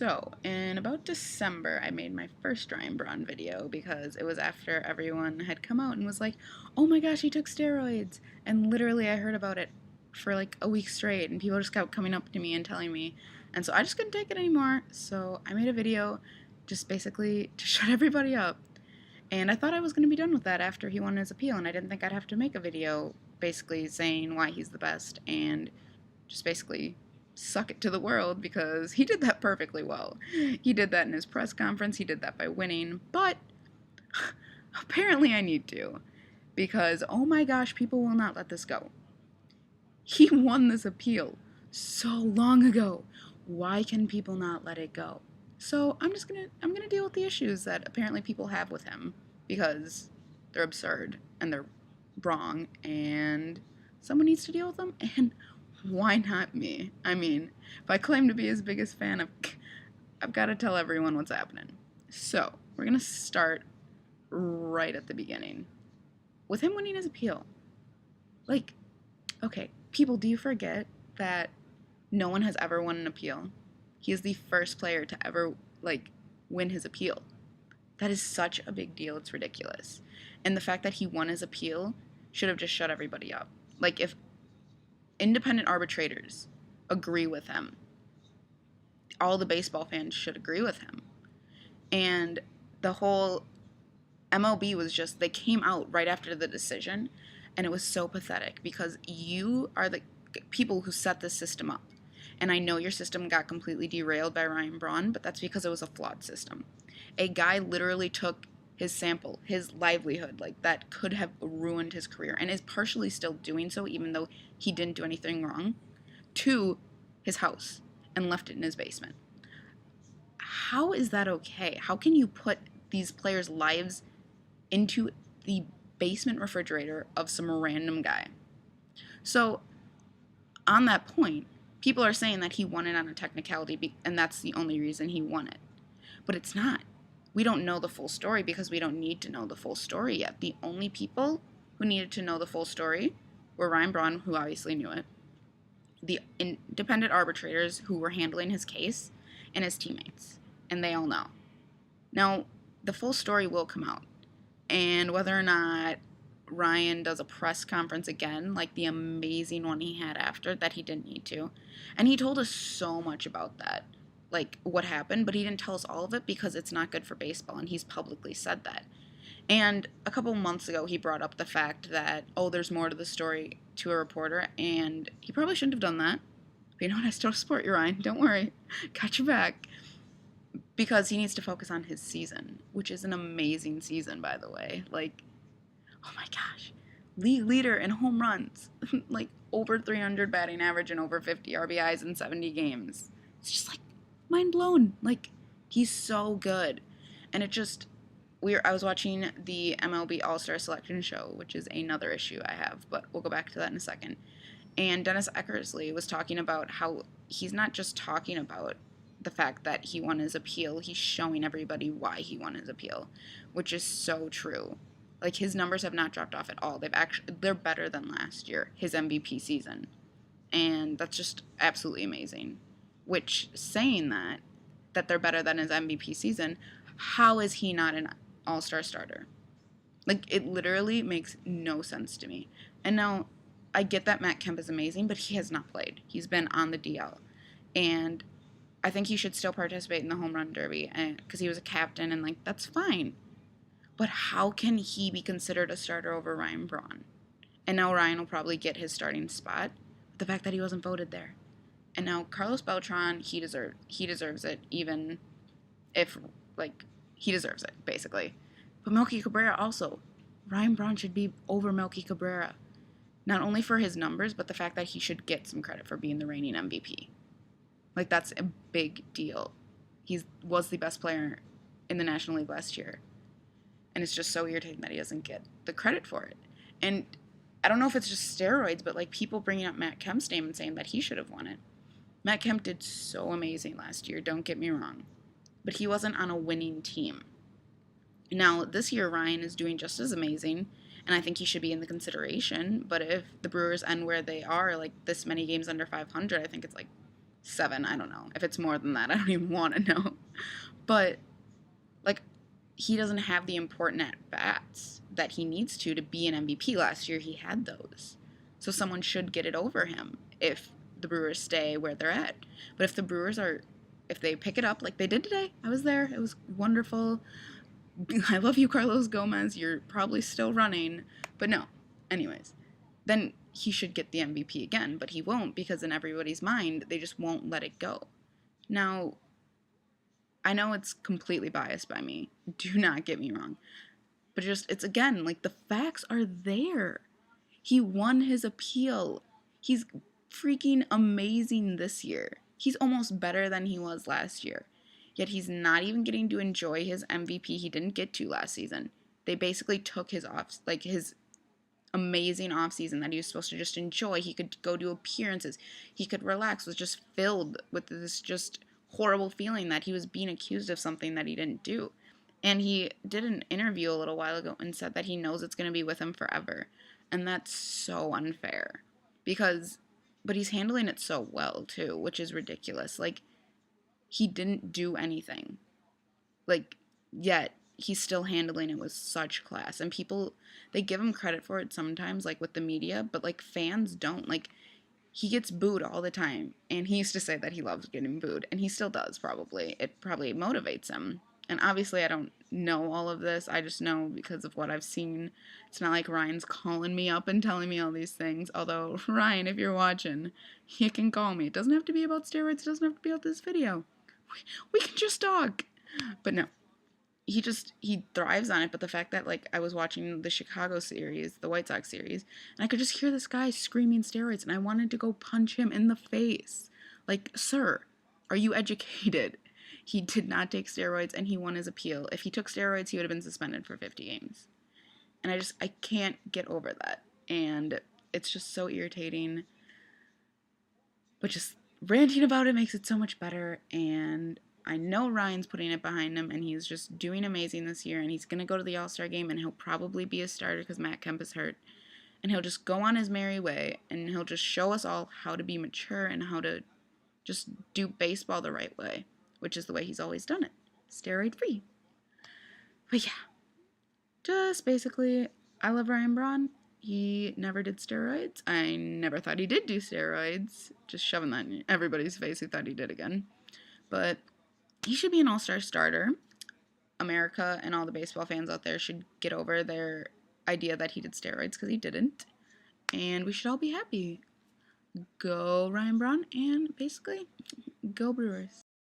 So, in about December, I made my first Ryan Braun video because it was after everyone had come out and was like, oh my gosh, he took steroids. And literally, I heard about it for like a week straight, and people just kept coming up to me and telling me. And so I just couldn't take it anymore. So I made a video just basically to shut everybody up. And I thought I was going to be done with that after he won his appeal, and I didn't think I'd have to make a video basically saying why he's the best and just basically suck it to the world because he did that perfectly well. He did that in his press conference, he did that by winning, but apparently I need to because oh my gosh, people will not let this go. He won this appeal so long ago. Why can people not let it go? So I'm gonna deal with the issues that apparently people have with him because they're absurd and they're wrong and someone needs to deal with them, and why not me? I mean, if I claim to be his biggest fan, I've got to tell everyone what's happening. So, we're going to start right at the beginning with him winning his appeal. Like, okay, people, do you forget that no one has ever won an appeal? He is the first player to ever, win his appeal. That is such a big deal, it's ridiculous. And the fact that he won his appeal should have just shut everybody up. Like, if independent arbitrators agree with him, all the baseball fans should agree with him. And the whole MLB was just, they came out right after the decision, and it was so pathetic because you are the people who set this system up. And I know your system got completely derailed by Ryan Braun, but that's because it was a flawed system. A guy literally took his sample, his livelihood, that could have ruined his career and is partially still doing so even though he didn't do anything wrong, to his house and left it in his basement. How is that okay? How can you put these players' lives into the basement refrigerator of some random guy? So, on that point, people are saying that he won it on a technicality and that's the only reason he won it. But it's not. We don't know the full story because we don't need to know the full story yet. The only people who needed to know the full story were Ryan Braun, who obviously knew it, the independent arbitrators who were handling his case, and his teammates. And they all know. Now, the full story will come out. And whether or not Ryan does a press conference again, like the amazing one he had after, that he didn't need to. And he told us so much about that, like what happened, but he didn't tell us all of it because it's not good for baseball, and he's publicly said that. And a couple months ago, he brought up the fact that, oh, there's more to the story to a reporter, and he probably shouldn't have done that. But you know what? I still support you, Ryan. Don't worry. Got your back. Because he needs to focus on his season, which is an amazing season, by the way. Oh my gosh. League leader in home runs. Over 300 batting average and over 50 RBIs in 70 games. It's just, mind blown. He's so good. And it just... I was watching the MLB All-Star Selection Show, which is another issue I have, but we'll go back to that in a second. And Dennis Eckersley was talking about how he's not just talking about the fact that he won his appeal, he's showing everybody why he won his appeal, which is so true. His numbers have not dropped off at all. They're better than last year, his MVP season. And that's just absolutely amazing. Which, saying that they're better than his MVP season, how is he not an all-star starter? It literally makes no sense to me. And now, I get that Matt Kemp is amazing, but he has not played. He's been on the DL. And I think he should still participate in the home run derby because he was a captain, and, that's fine. But how can he be considered a starter over Ryan Braun? And now Ryan will probably get his starting spot. But the fact that he wasn't voted there. And now Carlos Beltran, he deserves it, even if, he deserves it, basically. But Melky Cabrera also. Ryan Braun should be over Melky Cabrera. Not only for his numbers, but the fact that he should get some credit for being the reigning MVP. That's a big deal. He was the best player in the National League last year. And it's just so irritating that he doesn't get the credit for it. And I don't know if it's just steroids, but, people bringing up Matt Kemp's name and saying that he should have won it. Matt Kemp did so amazing last year, don't get me wrong. But he wasn't on a winning team. Now, this year, Ryan is doing just as amazing, and I think he should be in the consideration. But if the Brewers end where they are, this many games under 500, I think it's 7. I don't know. If it's more than that, I don't even want to know. But, like, he doesn't have the important at bats that he needs to be an MVP. Last year, he had those. So someone should get it over him if the Brewers stay where they're at. But if the Brewers are, if they pick it up like they did today, I was there. It was wonderful. I love you, Carlos Gomez. You're probably still running. But no. Anyways, then he should get the MVP again. But he won't because in everybody's mind, they just won't let it go. Now, I know it's completely biased by me. Do not get me wrong. But just, it's again, like the facts are there. He won his appeal. He's freaking amazing this year. He's almost better than he was last year. Yet he's not even getting to enjoy his MVP he didn't get to last season. They basically took his his amazing offseason that he was supposed to just enjoy. He could go to appearances. He could relax. Was just filled with this just horrible feeling that he was being accused of something that he didn't do. And he did an interview a little while ago and said that he knows it's going to be with him forever. And that's so unfair. But he's handling it so well, too, which is ridiculous. Like, he didn't do anything. Like, yet he's still handling it with such class. And people, they give him credit for it sometimes, like with the media, but like fans don't. Like, he gets booed all the time. And he used to say that he loves getting booed. And he still does, probably. It probably motivates him. And obviously, I don't know all of this. I just know because of what I've seen. It's not like Ryan's calling me up and telling me all these things. Although, Ryan, if you're watching, you can call me. It doesn't have to be about steroids. It doesn't have to be about this video. We can just talk. But no, he thrives on it. But the fact that, like, I was watching the Chicago series, the White Sox series, and I could just hear this guy screaming steroids, and I wanted to go punch him in the face. Like, sir, are you educated? He did not take steroids, and he won his appeal. If he took steroids, he would have been suspended for 50 games. And I can't get over that. And it's just so irritating. But just ranting about it makes it so much better. And I know Ryan's putting it behind him, and he's just doing amazing this year. And he's going to go to the All-Star game, and he'll probably be a starter because Matt Kemp is hurt. And he'll just go on his merry way, and he'll just show us all how to be mature and how to just do baseball the right way, which is the way he's always done it, steroid-free. But yeah, just basically, I love Ryan Braun. He never did steroids. I never thought he did do steroids. Just shoving that in everybody's face who thought he did again. But he should be an all-star starter. America and all the baseball fans out there should get over their idea that he did steroids because he didn't. And we should all be happy. Go Ryan Braun and basically go Brewers.